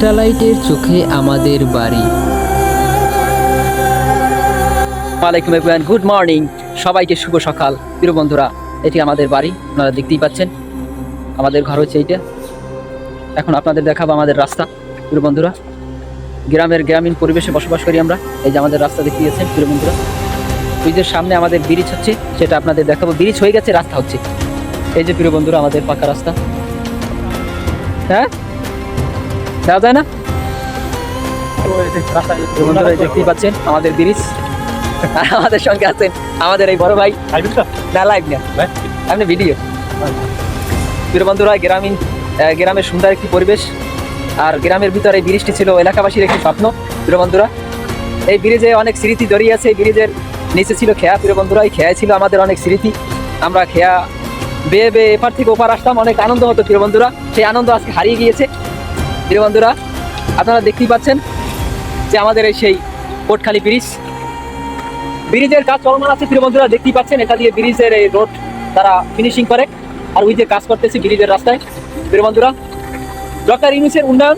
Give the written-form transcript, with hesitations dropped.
স্যাটেলাইটের চোখে আমাদের বাড়ি। ওয়ালাইকুম এভরিওয়ান, গুড মর্নিং, সবাইকে শুভ সকাল। প্রিয় বন্ধুরা, এটি আমাদের বাড়ি, আপনারা দেখতেই পাচ্ছেন। আমাদের ঘর হচ্ছে এইটা। এখন আপনাদের দেখাবো আমাদের রাস্তা। প্রিয় বন্ধুরা, গ্রামীণ পরিবেশে বসবাস করি আমরা। এই যে আমাদের রাস্তা দেখতে গেছেন প্রিয় বন্ধুরা। ব্রিজের সামনে আমাদের ব্রিজ হচ্ছে, সেটা আপনাদের দেখাবো। ব্রিজ হয়ে গেছে, রাস্তা হচ্ছে। এই যে প্রিয় বন্ধুরা, আমাদের পাকা রাস্তা। হ্যাঁ, যাওয়া যায় না? বন্ধুরা দেখতেই পাচ্ছেন আমাদের ব্রিজ। আর আমাদের সঙ্গে আছেন আমাদের এই বড় ভাই। না, লাইভ না, এমনি ভিডিও। প্রিয় বন্ধুরা, গ্রামের সুন্দর একটি পরিবেশ। আর গ্রামের ভিতরে এই ব্রিজটি ছিল এলাকাবাসীর একটি স্বপ্ন। প্রিয় বন্ধুরা, এই ব্রিজে অনেক স্মৃতি জড়িয়ে আছে। এই ব্রিজের নিচে ছিল খেয়া। প্রিয় বন্ধুরা, এই খেয়া ছিল আমাদের অনেক স্মৃতি। আমরা খেয়া বেয়ে এপার থেকে ওপার আসতাম, অনেক আনন্দ হতো। প্রিয় বন্ধুরা, সেই আনন্দ আজকে হারিয়ে গিয়েছে। প্রিয় বন্ধুরা, আপনারা দেখতেই পাচ্ছেন যে আমাদের এই সেই কোটখালি ব্রিজের কাজ চলমান আছে। প্রিয় বন্ধুরা, দেখতেই পাচ্ছেন এটা দিয়ে ব্রিজের এই রোড তারা ফিনিশিং করে। আর ওই যে কাজ করতেছি ব্রিজের রাস্তায়। প্রিয় বন্ধুরা, ডক্টর ইউনূসের উন্নয়ন